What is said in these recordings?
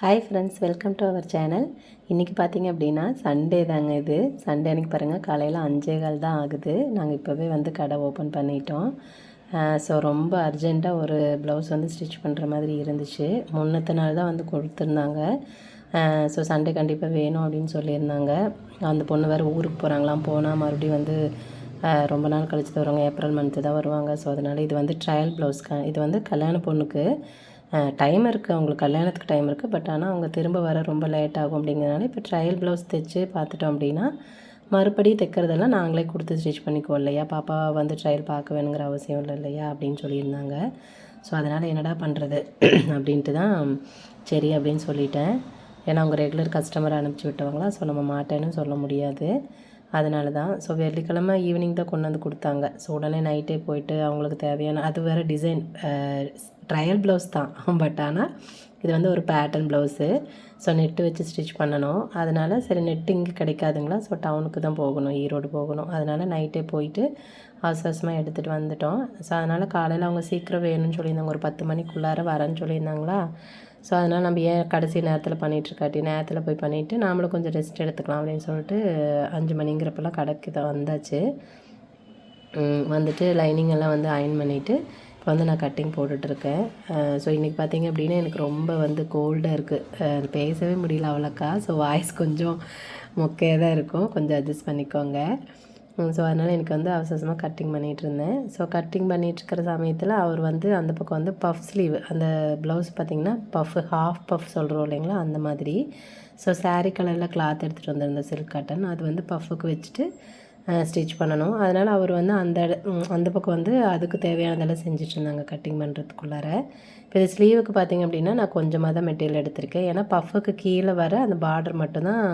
Hi friends, welcome to our channel. இன்றைக்கி பார்த்திங்க அப்படின்னா சண்டே தாங்க. இது சண்டே அன்றைக்கி பாருங்கள், காலையில் 5:15 தான் ஆகுது. நாங்கள் இப்போவே வந்து கடை ஓப்பன் பண்ணிட்டோம். ஸோ ரொம்ப அர்ஜெண்ட்டாக ஒரு ப்ளவுஸ் வந்து ஸ்டிச் பண்ணுற மாதிரி இருந்துச்சு. முன்னத்த நாள் தான் வந்து கொடுத்துருந்தாங்க. ஸோ சண்டே கண்டிப்பாக வேணும் அப்படின்னு சொல்லியிருந்தாங்க. அந்த பொண்ணு வேறு ஊருக்கு போகிறாங்களாம். போனால் மறுபடியும் வந்து ரொம்ப நாள் கழிச்சு தான் வருவாங்க. ஏப்ரல் மந்த்து தான் வருவாங்க. ஸோ அதனால் இது வந்து ட்ரையல் ப்ளவுஸ்க்கு. இது வந்து கல்யாண பொண்ணுக்கு டைம் இருக்குது, அவங்களுக்கு கல்யாணத்துக்கு டைம் இருக்குது. பட் ஆனால் அவங்க திரும்ப வர ரொம்ப லேட் ஆகும் அப்படிங்கிறனால இப்போ ட்ரையல் ப்ளவுஸ் தைச்சு பார்த்துட்டோம் அப்படின்னா மறுபடியும் தைக்கிறதெல்லாம் நாங்களே கொடுத்து ஸ்டிச் பண்ணிக்குவோம் இல்லையா. பாப்பா வந்து ட்ரையல் பார்க்க வேணுங்கிற அவசியம் இல்லை இல்லையா அப்படின்னு சொல்லியிருந்தாங்க. ஸோ அதனால் என்னடா பண்ணுறது அப்படின்ட்டு தான் சரி அப்படின்னு சொல்லிட்டேன். ஏன்னா அவங்க ரெகுலர் கஸ்டமரை அனுப்பிச்சி விட்டவங்களா. ஸோ நம்ம மாட்டேன்னு சொல்ல முடியாது. அதனால தான். ஸோ வெள்ளிக்கிழமை ஈவினிங் தான் கொண்டு வந்து கொடுத்தாங்க. ஸோ உடனே நைட்டே போயிட்டு அவங்களுக்கு தேவையான அது வேறு டிசைன் ட்ரையல் ப்ளவுஸ் தான். பட் ஆனால் இது வந்து ஒரு பேட்டர்ன் ப்ளவுஸு. ஸோ நெட்டு வச்சு ஸ்டிச் பண்ணணும். அதனால் சரி நெட்டு இங்கே கிடைக்காதுங்களா. ஸோ டவுனுக்கு தான் போகணும், ஈரோடு போகணும். அதனால் நைட்டே போயிட்டு அவசரமாக எடுத்துகிட்டு வந்துட்டோம். ஸோ அதனால் காலையில் அவங்க சீக்கிரம் வேணும்னு சொல்லியிருந்தாங்க. ஒரு 10 மணிக்குள்ளார வரேன்னு சொல்லியிருந்தாங்களா. ஸோ அதனால் நம்ம ஏன் கடைசி நேரத்தில் பண்ணிகிட்ருக்காட்டி நேரத்தில் போய் பண்ணிவிட்டு நாமளும் கொஞ்சம் ரெஸ்ட் எடுத்துக்கலாம் அப்படின்னு சொல்லிட்டு 5 மணிங்கிறப்பெல்லாம் கடைக்கு தான் வந்தாச்சு. வந்துட்டு லைனிங் எல்லாம் வந்து அயன் பண்ணிவிட்டு இப்போ வந்து நான் கட்டிங் போட்டுட்ருக்கேன். ஸோ இன்றைக்கி பார்த்திங்க அப்படின்னா எனக்கு ரொம்ப வந்து கோல்டாக இருக்குது. பேசவே முடியல அவ்வளோக்கா. ஸோ வாய்ஸ் கொஞ்சம் மொக்கையாக தான் இருக்கும், கொஞ்சம் அட்ஜஸ்ட் பண்ணிக்கோங்க. ஸோ அதனால் எனக்கு வந்து அவசரமாக கட்டிங் பண்ணிகிட்ருந்தேன். ஸோ கட்டிங் பண்ணிகிட்ருக்கிற சமயத்தில் அவர் வந்து அந்த பக்கம் வந்து பஃப் ஸ்லீவ், அந்த ப்ளவுஸ் பார்த்திங்கன்னா பஃப், ஹாஃப் பஃப் சொல்கிறோம் இல்லைங்களா, அந்த மாதிரி. ஸோ சாரீ கலரில் கிளாத் எடுத்துகிட்டு வந்திருந்தேன், சில்க் காட்டன். அது வந்து பஃபுக்கு வச்சுட்டு ஸ்டிச் பண்ணணும். அதனால் அவர் வந்து அந்த பக்கம் வந்து அதுக்கு தேவையானதெல்லாம் செஞ்சிட்ருந்தாங்க கட்டிங் பண்ணுறதுக்குள்ளார. இப்போ இது ஸ்லீவுக்கு பார்த்திங்க அப்படின்னா நான் கொஞ்சமாக தான் மெட்டீரியல் எடுத்திருக்கேன். ஏன்னா பஃபுக்கு கீழே வர அந்த பார்டர் மட்டும்தான்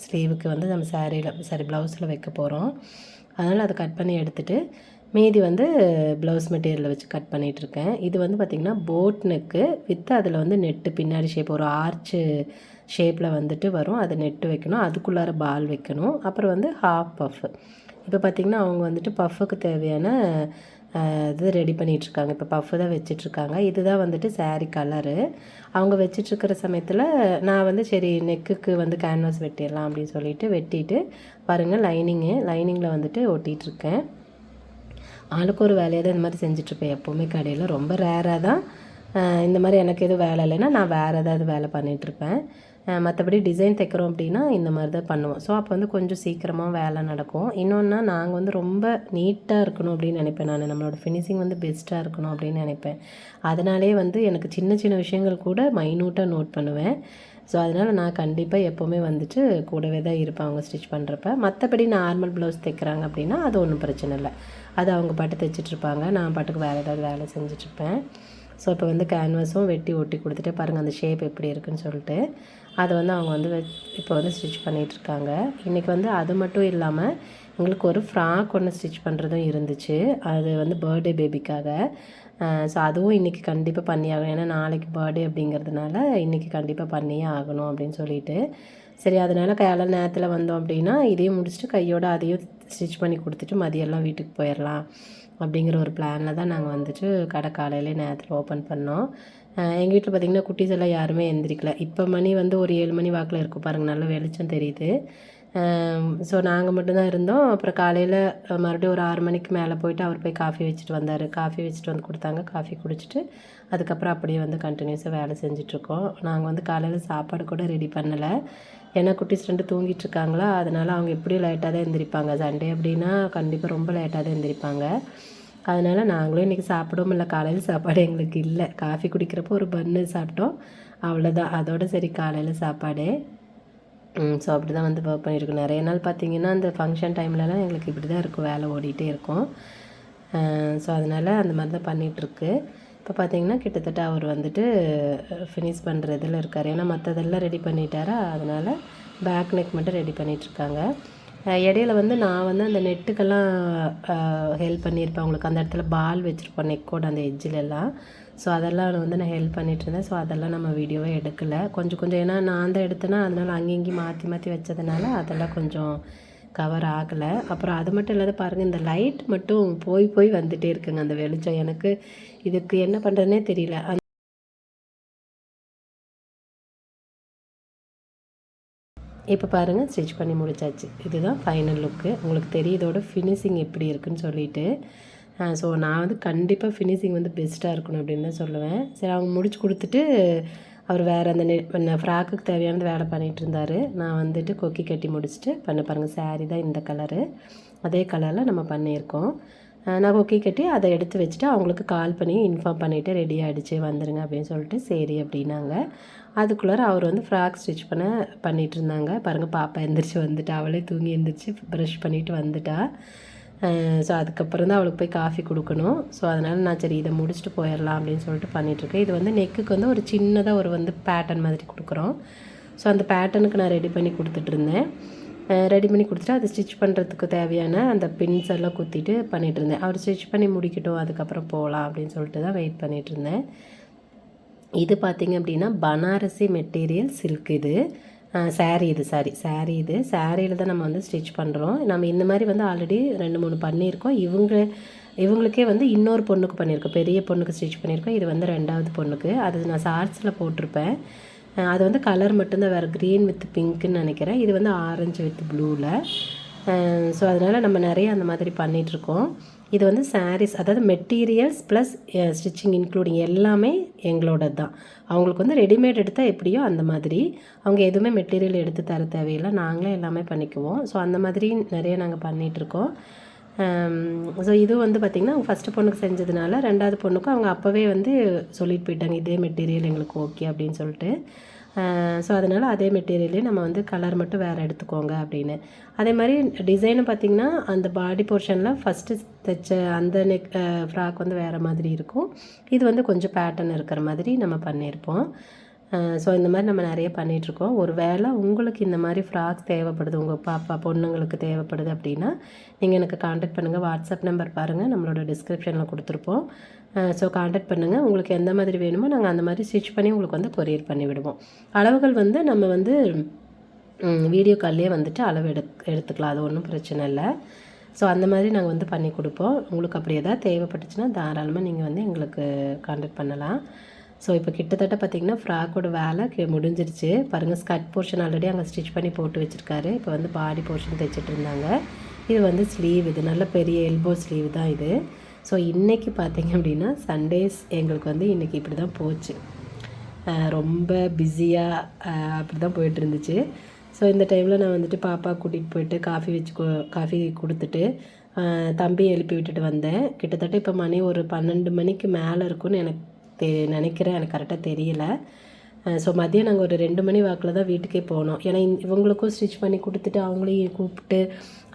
ஸ்லீவுக்கு வந்து நம்ம ப்ளவுஸில் வைக்க போகிறோம். அதனால் அதை கட் பண்ணி எடுத்துகிட்டு மீதி வந்து ப்ளவுஸ் மெட்டீரியலில் வச்சு கட் பண்ணிகிட்ருக்கேன். இது வந்து பார்த்திங்கன்னா போட் நெக்கு வித் அதில் வந்து நெட்டு பின்னாடி ஷேப், ஒரு ஆர்ச்சு ஷேப்பில் வந்துட்டு வரும். அதை நெட்டு வைக்கணும், அதுக்குள்ளார பால் வைக்கணும். அப்புறம் வந்து ஹாஃப் பஃப். இப்போ பார்த்திங்கன்னா அவங்க வந்துட்டு பஃபுக்கு தேவையான இது ரெடி பண்ணிகிட்ருக்காங்க. இப்போ பஃப்பு தான் வச்சிட்ருக்காங்க. இதுதான் வந்துட்டு சாரீ கலரு. அவங்க வச்சிட்ருக்கிற சமயத்தில் நான் வந்து சரி நெக்குக்கு வந்து கேன்வாஸ் வெட்டிடலாம் அப்படின்னு சொல்லிட்டு வெட்டிட்டு பாருங்கள் லைனிங்கில் வந்துட்டு ஒட்டிகிட்ருக்கேன். ஆளுக்கு ஒரு வேலையாக தான் இந்த மாதிரி செஞ்சிட்ருப்பேன் எப்போவுமே கடையில். ரொம்ப ரேராக தான் இந்த மாதிரி எனக்கு எதுவும் வேலை இல்லைன்னா நான் வேறு ஏதாவது வேலை பண்ணிகிட்ருப்பேன். மற்றபடி டிசைன் தைக்கிறோம் அப்படின்னா இந்த மாதிரி தான் பண்ணுவோம். ஸோ அப்போ வந்து கொஞ்சம் சீக்கிரமாக வேலை நடக்கும். இன்னொன்னா நாங்கள் வந்து ரொம்ப நீட்டாக இருக்கணும் அப்படின்னு நினைப்பேன். நம்மளோட ஃபினிஷிங் வந்து பெஸ்ட்டாக இருக்கணும் அப்படின்னு நினைப்பேன். அதனாலே வந்து எனக்கு சின்ன சின்ன விஷயங்கள் கூட மைன்யூட்டாக நோட் பண்ணுவேன். ஸோ அதனால் நான் கண்டிப்பாக எப்போவுமே வந்துட்டு கூடவே தான் இருப்பேன் அவங்க ஸ்டிச் பண்ணுறப்ப. மற்றபடி நார்மல் ப்ளவுஸ் தைக்கிறாங்க அப்படின்னா அது ஒன்றும் பிரச்சனை இல்லை. அது அவங்க பாட்டு தைச்சிட்ருப்பாங்க, நான் பாட்டுக்கு வேறு ஏதாவது வேலை செஞ்சிட்ருப்பேன். ஸோ இப்போ வந்து கேன்வாஸும் வெட்டி ஒட்டி கொடுத்துட்டு பாருங்கள் அந்த ஷேப் எப்படி இருக்குதுன்னு சொல்லிட்டு அதை வந்து அவங்க வந்து இப்போ வந்து ஸ்டிச் பண்ணிகிட்ருக்காங்க. இன்றைக்கி வந்து அது மட்டும் இல்லாமல் எங்களுக்கு ஒரு ஃப்ராக் ஒன்று ஸ்டிச் பண்ணுறதும் இருந்துச்சு. அது வந்து பர்த்டே பேபிக்காக. ஸோ அதுவும் இன்றைக்கி கண்டிப்பாக பண்ணி ஆகணும். ஏன்னா நாளைக்கு பர்த்டே அப்படிங்கிறதுனால இன்றைக்கி கண்டிப்பாக பண்ணியே ஆகணும் அப்படின்னு சொல்லிட்டு சரி அதனால் காலை நேரத்தில் வந்தோம் அப்படின்னா இதையும் முடிச்சுட்டு கையோடு அதையும் ஸ்டிச் பண்ணி கொடுத்துட்டு மதியெல்லாம் வீட்டுக்கு போயிடலாம் அப்படிங்கிற ஒரு பிளானில் தான் நாங்கள் வந்துட்டு கடை காலையிலே நேரத்தில் ஓப்பன் பண்ணோம். எங்கள் வீட்டில் பார்த்திங்கன்னா குட்டீஸ் எல்லாம் யாருமே எந்திரிக்கல. இப்போ மணி வந்து ஒரு 7 மணி வாக்கில் இருக்கும் பாருங்கள், நல்ல வெளிச்சம் தெரியுது. ஸோ நாங்கள் மட்டும்தான் இருந்தோம். அப்புறம் காலையில் மறுபடியும் ஒரு 6 மணிக்கு மேலே போயிட்டு அவர் போய் காஃபி வச்சுட்டு வந்தார். காஃபி வச்சுட்டு வந்து கொடுத்தாங்க. காஃபி குடிச்சிட்டு அதுக்கப்புறம் அப்படியே வந்து கண்டினியூஸாக வேலை செஞ்சிட்ருக்கோம். நாங்கள் வந்து காலையில் சாப்பாடு கூட ரெடி பண்ணலை. ஏன்னா குட்டீஸ் 2 தூங்கிட்டுருக்காங்களா. அதனால் அவங்க எப்படியும் லேட்டாக தான் எழுந்திரிப்பாங்க. சண்டே அப்படின்னா கண்டிப்பாக ரொம்ப லேட்டாக தான் எழுந்திரிப்பாங்க. அதனால் நாங்களும் இன்றைக்கி சாப்பிடவும் இல்லை. காலையில் சாப்பாடு எங்களுக்கு இல்லை. காஃபி குடிக்கிறப்போ ஒரு பன்னு சாப்பிட்டோம், அவ்வளோதான். அதோடு சரி காலையில் சாப்பாடு. ஸோ அப்படி தான் வந்து ஒர்க் பண்ணியிருக்கோம். நிறைய நாள் பார்த்திங்கன்னா அந்த ஃபங்க்ஷன் டைம்லலாம் எங்களுக்கு இப்படி தான் இருக்கும், வேலை ஓடிட்டே இருக்கும். ஸோ அதனால் அந்த மாதிரி தான் பண்ணிகிட்ருக்கு. இப்போ பார்த்திங்கன்னா கிட்டத்தட்ட அவர் வந்துட்டு ஃபினிஷ் பண்ணுற இதில் இருக்கார். ஏன்னா மற்றதெல்லாம் ரெடி பண்ணிட்டாரா, அதனால் பேக் நெக் மட்டும் ரெடி பண்ணிகிட்ருக்காங்க. இடையில வந்து நான் வந்து அந்த நெட்டுக்கெல்லாம் ஹெல்ப் பண்ணியிருப்பேன். அவங்களுக்கு அந்த இடத்துல பால் வச்சுருப்போம் நெக்கோட அந்த எட்ஜிலெல்லாம். ஸோ அதெல்லாம் வந்து நான் ஹெல்ப் பண்ணிகிட்ருந்தேன். ஸோ அதெல்லாம் நம்ம வீடியோவே எடுக்கலை. கொஞ்சம் ஏன்னா நான் தான் எடுத்தேன்னா அதனால் அங்கேயும் இங்கேயும் மாற்றி வச்சதுனால அதெல்லாம் கொஞ்சம் கவர் ஆகலை. அப்புறம் அது மட்டும் இல்லாத பாருங்கள், இந்த லைட் மட்டும் போய் வந்துகிட்டே இருக்குங்க அந்த வெளிச்சம். எனக்கு இதுக்கு என்ன பண்ணுறதுனே தெரியல. இப்போ பாருங்கள் ஸ்டிச் பண்ணி முடிச்சாச்சு. இதுதான் ஃபைனல் லுக்கு. உங்களுக்கு தெரியுதோட ஃபினிஷிங் எப்படி இருக்குன்னு சொல்லிட்டு. ஸோ நான் வந்து கண்டிப்பாக ஃபினிஷிங் வந்து பெஸ்ட்டாக இருக்கணும் அப்படின்னு தான் சொல்லுவேன். சரி அவங்க முடிச்சு கொடுத்துட்டு அவர் வேறு அந்த ஃப்ராக்குக்கு தேவையானது வேலை பண்ணிகிட்டு இருந்தார். நான் வந்துட்டு கொக்கி கட்டி முடிச்சுட்டு பாருங்கள் சாரீ தான் இந்த கலரு, அதே கலரில் நம்ம பண்ணியிருக்கோம். நான் கொக்கி கட்டி அதை எடுத்து வச்சுட்டு அவங்களுக்கு கால் பண்ணி இன்ஃபார்ம் பண்ணிவிட்டு ரெடி ஆகிடுச்சு வந்துடுங்க அப்படின்னு சொல்லிட்டு சரி அப்படின்னாங்க. அதுக்குள்ளார அவர் வந்து ஃப்ராக் ஸ்டிச் பண்ணிகிட்டு இருந்தாங்க. பாருங்கள் பாப்பா எழுந்திரிச்சு வந்துட்டா, அவளே தூங்கி எழுந்திரிச்சு ப்ரஷ் பண்ணிவிட்டு வந்துட்டா. ஸோ அதுக்கப்புறம் தான் அவளுக்கு போய் காஃபி கொடுக்கணும். ஸோ அதனால் நான் சரி இதை முடிச்சுட்டு போயிடலாம் அப்படின்னு சொல்லிட்டு பண்ணிகிட்ருக்கேன். இது வந்து நெக்குக்கு வந்து ஒரு சின்னதாக ஒரு வந்து பேட்டர்ன் மாதிரி கொடுக்குறோம். ஸோ அந்த பேட்டர்னுக்கு நான் ரெடி பண்ணி கொடுத்துட்ருந்தேன். ரெடி பண்ணி கொடுத்துட்டு அதை ஸ்டிச் பண்ணுறதுக்கு தேவையான அந்த பின்ஸ் எல்லாம் குத்திட்டு பண்ணிகிட்ருந்தேன். அவர் ஸ்டிச் பண்ணி முடிக்கட்டும், அதுக்கப்புறம் போகலாம் அப்படின்னு சொல்லிட்டு தான் வெயிட் பண்ணிகிட்ருந்தேன். இது பார்த்திங்க அப்படின்னா பனாரசி மெட்டீரியல் சில்க். இது சாரீ இது சாரியில் தான் நம்ம வந்து ஸ்டிச் பண்ணுறோம். நம்ம இந்த மாதிரி வந்து ஆல்ரெடி 2-3 பண்ணியிருக்கோம். இவங்களுக்கே வந்து இன்னொரு பொண்ணுக்கு பண்ணியிருக்கோம், பெரிய பொண்ணுக்கு ஸ்டிச் பண்ணியிருக்கோம். இது வந்து 2வது பொண்ணுக்கு. அது நான் ஷார்ட்ஸில் போட்டிருப்பேன். அது வந்து கலர் மட்டும்தான் வேறு, க்ரீன் வித் பிங்க்குன்னு நினைக்கிறேன். இது வந்து ஆரஞ்சு வித் ப்ளூவில். ஸோ அதனால் நம்ம நிறைய அந்த மாதிரி பண்ணிகிட்ருக்கோம். இது வந்து சாரீஸ், அதாவது மெட்டீரியல்ஸ் ப்ளஸ் ஸ்டிச்சிங் இன்க்ளூடிங் எல்லாமே எங்களோடது தான். அவங்களுக்கு வந்து ரெடிமேட் எடுத்தால் எப்படியோ அந்த மாதிரி, அவங்க எதுவுமே மெட்டீரியல் எடுத்து தர தேவையில்லை, நாங்களே எல்லாமே பண்ணிக்குவோம். ஸோ அந்த மாதிரி நிறைய நாங்கள் பண்ணிகிட்ருக்கோம். ஸோ இது வந்து பார்த்திங்கன்னா ஃபஸ்ட்டு பொண்ணுக்கு செஞ்சதுனால 2வது பொண்ணுக்கும் அவங்க அப்போவே வந்து சொல்லிட்டு போயிட்டாங்க, இதே மெட்டீரியல் எங்களுக்கு ஓகே அப்படின்னு சொல்லிட்டு. ஸோ அதனால் அதே மெட்டீரியலே நம்ம வந்து கலர் மட்டும் வேறு எடுத்துக்கோங்க அப்படின்னு. அதே மாதிரி டிசைனு பார்த்திங்கன்னா அந்த பாடி போர்ஷனில் ஃபஸ்ட்டு தைச்ச அந்த ஃப்ராக் வந்து வேறு மாதிரி இருக்கும். இது வந்து கொஞ்சம் பேட்டர்ன் இருக்கிற மாதிரி நம்ம பண்ணியிருப்போம். ஸோ இந்த மாதிரி நம்ம நிறைய பண்ணிகிட்ருக்கோம். ஒரு வேளை உங்களுக்கு இந்த மாதிரி ஃப்ராக்ஸ் தேவைப்படுது, உங்கள் பாப்பா பொண்ணுங்களுக்கு தேவைப்படுது அப்படின்னா நீங்கள் எனக்கு காண்டாக்ட் பண்ணுங்கள். வாட்ஸ்அப் நம்பர் பாருங்கள், நம்மளோட டிஸ்கிரிப்ஷனில் கொடுத்துருப்போம். ஸோ காண்டாக்ட் பண்ணுங்கள். உங்களுக்கு எந்த மாதிரி வேணுமோ நாங்கள் அந்த மாதிரி ஸ்டிச் பண்ணி உங்களுக்கு வந்து கொரியர் பண்ணி விடுவோம். அளவுகள் வந்து நம்ம வந்து வீடியோ கால்லேயே வந்துட்டு அளவு எடுத்துக்கலாம், அது ஒன்றும் பிரச்சனை இல்லை. ஸோ அந்த மாதிரி நாங்கள் வந்து பண்ணி கொடுப்போம். உங்களுக்கு அப்படி எதாவது தேவைப்பட்டுச்சுன்னா தாராளமாக நீங்கள் வந்து எங்களுக்கு காண்டாக்ட் பண்ணலாம். ஸோ இப்போ கிட்டத்தட்ட பார்த்திங்கன்னா ஃப்ராக்கோட வேலை முடிஞ்சிருச்சு. பாருங்கள் ஸ்கர்ட் போர்ஷன் ஆல்ரெடி அங்கே ஸ்டிச் பண்ணி போட்டு வச்சுருக்காரு. இப்போ வந்து பாடி போர்ஷன் தைச்சிட்டு இருந்தாங்க. இது வந்து ஸ்லீவ், இது நல்ல பெரிய எல்போ ஸ்லீவ் தான் இது. ஸோ இன்றைக்கி பார்த்திங்க அப்படின்னா சண்டேஸ் எங்களுக்கு வந்து இன்றைக்கி இப்படி தான் போச்சு. ரொம்ப பிஸியாக அப்படி தான் போயிட்டுருந்துச்சு. ஸோ இந்த டைமில் நான் வந்துட்டு பாப்பா கூட்டிகிட்டு போயிட்டு காஃபி கொடுத்துட்டு தம்பி எழுப்பி விட்டுட்டு வந்தேன். கிட்டத்தட்ட இப்போ மணி ஒரு 12 மணிக்கு மேலே இருக்கும்னு எனக்கு நினைக்கிறேன், எனக்கு கரெக்டாக தெரியல. ஸோ மதியம் நாங்கள் ஒரு 2 மணி வாக்கில் தான் வீட்டுக்கே போனோம். ஏன்னா இவங்களுக்கும் ஸ்டிச் பண்ணி கொடுத்துட்டு அவங்களையும் கூப்பிட்டு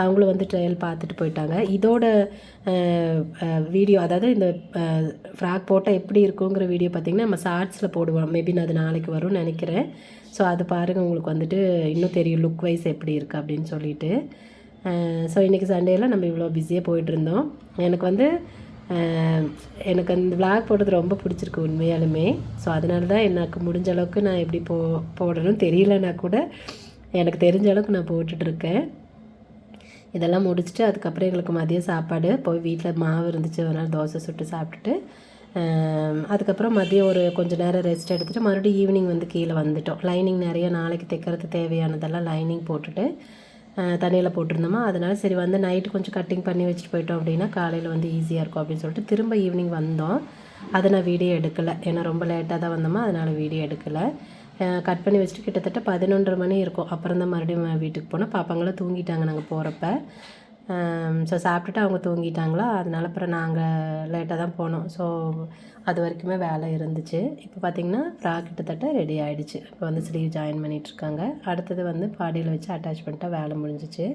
அவங்களும் வந்து ட்ரையல் பார்த்துட்டு போயிட்டாங்க. இதோட வீடியோ, அதாவது இந்த ஃப்ராக் போட்டால் எப்படி இருக்குங்கிற வீடியோ பார்த்திங்கன்னா நம்ம ஷார்ட்ஸில் போடுவோம். மேபி நான் அது நாளைக்கு வரும்னு நினைக்கிறேன். ஸோ அது பாருங்கள், உங்களுக்கு வந்துட்டு இன்னும் தெரியும் லுக் வைஸ் எப்படி இருக்குது அப்படின்னு சொல்லிட்டு. ஸோ இன்றைக்கி சண்டேயில் நம்ம இவ்வளோ பிஸியாக போயிட்டுருந்தோம். எனக்கு அந்த விளாக் போடுறது ரொம்ப பிடிச்சிருக்கு உண்மையாலுமே. ஸோ அதனால தான் எனக்கு முடிஞ்ச அளவுக்கு நான் எப்படி போடணும்னு தெரியலன்னா கூட எனக்கு தெரிஞ்ச அளவுக்கு நான் போட்டுட்ருக்கேன். இதெல்லாம் முடிச்சுட்டு அதுக்கப்புறம் எங்களுக்கு மதியம் சாப்பாடு போய் வீட்டில் மாவு இருந்துச்சு, அதனால் தோசை சுட்டு சாப்பிட்டுட்டு அதுக்கப்புறம் மதியம் ஒரு கொஞ்சம் நேரம் ரெஸ்ட் எடுத்துகிட்டு மறுபடியும் ஈவினிங் வந்து கீழே வந்துட்டோம். லைனிங் நிறைய நாளைக்கு தைக்கிறது தேவையானதெல்லாம் லைனிங் போட்டுட்டு தண்ணியில் போட்டிருந்தோமா, அதனால் சரி வந்து நைட்டு கொஞ்சம் கட்டிங் பண்ணி வச்சுட்டு போயிட்டோம் அப்படின்னா காலையில் வந்து ஈஸியாக இருக்கும் அப்படின்னு சொல்லிட்டு திரும்ப ஈவினிங் வந்தோம். அதை நான் வீடியோ எடுக்கலை, ஏன்னா ரொம்ப லேட்டாக தான் வந்தோமா, அதனால் வீடியோ எடுக்கலை. கட் பண்ணி வச்சுட்டு கிட்டத்தட்ட 11:30 மணி இருக்கும். அப்புறம் தான் மறுபடியும் வீட்டுக்கு போனால் பாப்பாங்களாம் தூங்கிட்டாங்க நாங்கள் போகிறப்ப. ஸோ சாப்பிட்டுட்டு அவங்க தூங்கிட்டாங்களா, அதனால அப்புறம் நாங்கள் லேட்டாக தான் போனோம். ஸோ அது வரைக்குமே வேலை இருந்துச்சு. இப்போ பார்த்திங்கன்னா ஃப்ராக் கிட்டத்தட்ட ரெடி ஆகிடுச்சு. இப்போ வந்து ஸ்லீவ் ஜாயின் பண்ணிகிட்ருக்காங்க. அடுத்தது வந்து பாடியில் வச்சு அட்டாச் பண்ணிட்டா வேலை முடிஞ்சிச்சு.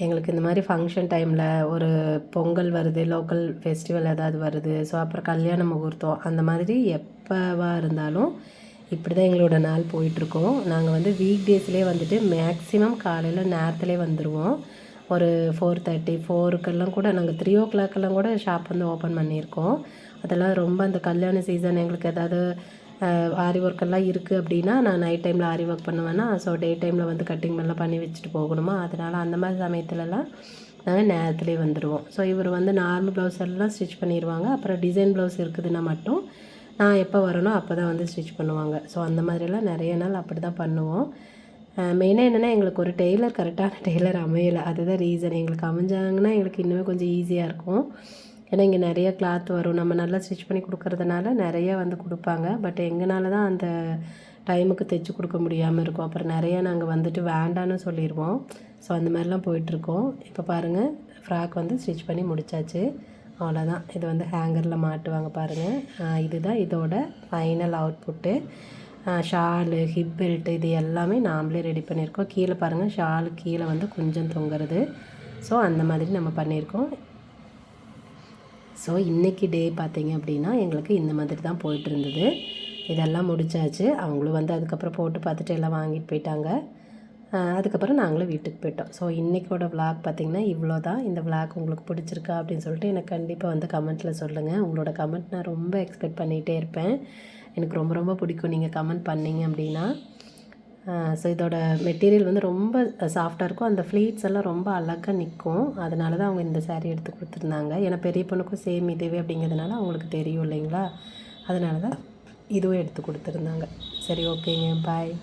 எங்களுக்கு இந்த மாதிரி ஃபங்க்ஷன் டைமில் ஒரு பொங்கல் வருது, லோக்கல் ஃபெஸ்டிவல் ஏதாவது வருது, ஸோ அப்புறம் கல்யாண முகூர்த்தம், அந்த மாதிரி எப்போவா இருந்தாலும் இப்படி தான் எங்களோட நாள் போயிட்டுருக்கோம். நாங்கள் வந்து வீக் டேஸ்லேயே வந்துட்டு மேக்ஸிமம் காலையில் நேரத்துலேயே வந்துடுவோம். ஒரு 4:30 4க்கெல்லாம் கூட நாங்கள் 3 o'clockலாம் கூட ஷாப் வந்து ஓப்பன் பண்ணியிருக்கோம். அதெல்லாம் ரொம்ப அந்த கல்யாண சீசன் எங்களுக்கு ஏதாவது ஆரி ஒர்க்கெல்லாம் இருக்குது அப்படின்னா நான் நைட் டைமில் ஆரி ஒர்க் பண்ணுவேன்னா, ஸோ டே டைமில் வந்து கட்டிங் எல்லாம் பண்ணி வச்சுட்டு போகணுமா, அதனால் அந்த மாதிரி சமயத்துலலாம் நாங்கள் நேரத்துலேயே வந்துடுவோம். ஸோ இவர் வந்து நார்மல் ப்ளவுஸ் எல்லாம் ஸ்டிச் பண்ணிடுவாங்க. அப்புறம் டிசைன் ப்ளவுஸ் இருக்குதுன்னா மட்டும் நான் எப்போ வரேனோ அப்போ தான் வந்து ஸ்டிச் பண்ணுவாங்க. ஸோ அந்த மாதிரிலாம் நிறைய நாள் அப்படி தான் பண்ணுவோம். மெயினாக என்னென்னா எங்களுக்கு ஒரு டெய்லர் கரெக்டான டெய்லர் அமையலை, அதுதான் ரீசன். எங்களுக்கு அமைஞ்சாங்கன்னா எங்களுக்கு இன்னுமே கொஞ்சம் ஈஸியாக இருக்கும். ஏன்னா இங்கே நிறைய கிளாத் வரும், நம்ம நல்லா ஸ்டிச் பண்ணி கொடுக்கறதுனால நிறைய வந்து கொடுப்பாங்க. பட் எங்களால் தான் அந்த டைமுக்கு தைச்சி கொடுக்க முடியாமல் இருக்கும். அப்புறம் நிறையா நாங்கள் வந்துட்டு வேண்டான்னு சொல்லிடுவோம். ஸோ அந்த மாதிரிலாம் போயிட்டுருக்கோம். இப்போ பாருங்கள், ஃப்ராக் வந்து ஸ்டிச் பண்ணி முடித்தாச்சு. அவ்வளோதான். இது வந்து ஹேங்கரில் மாட்டுவாங்க பாருங்கள். இதுதான் இதோட final output. Shawl, hip belt இது எல்லாமே நாம்ளே ரெடி பண்ணியிருக்கோம். கீழே பாருங்கள், ஷாலு கீழே வந்து கொஞ்சம் தொங்குறது. ஸோ அந்த மாதிரி நம்ம பண்ணியிருக்கோம். ஸோ இன்றைக்கி டே பார்த்திங்க அப்படின்னா எங்களுக்கு இந்த மாதிரி தான் போயிட்டுருந்தது. இதெல்லாம் முடித்தாச்சு. அவங்களும் வந்து அதுக்கப்புறம் போட்டு பார்த்துட்டு எல்லாம் வாங்கிட்டு போயிட்டாங்க. அதுக்கப்புறம் நாங்களும் வீட்டுக்கு போயிட்டோம். ஸோ இன்றைக்கோட விளாக் பார்த்திங்கன்னா இவ்வளோ தான். இந்த விளாக் உங்களுக்கு பிடிச்சிருக்கா அப்படின்னு சொல்லிட்டு எனக்கு கண்டிப்பாக வந்து கமெண்ட்டில் சொல்லுங்கள். உங்களோட கமெண்ட் நான் ரொம்ப எக்ஸ்பெக்ட் பண்ணிகிட்டே இருப்பேன். எனக்கு ரொம்ப ரொம்ப பிடிக்கும் நீங்கள் கமெண்ட் பண்ணிங்க அப்படின்னா. ஸோ இதோட மெட்டீரியல் வந்து ரொம்ப சாஃப்டாக இருக்கும். அந்த ஃப்ளீட்ஸ் எல்லாம் ரொம்ப அழகாக நிற்கும். அதனால தான் அவங்க இந்த சாரீ எடுத்து கொடுத்துருந்தாங்க. ஏன்னா பெரிய பொண்ணுக்கும் சேம் இதுவே அப்படிங்கிறதுனால அவங்களுக்கு தெரியும் இல்லைங்களா, அதனால தான் இதுவும் எடுத்து கொடுத்துருந்தாங்க. சரி, ஓகேங்க, பாய்.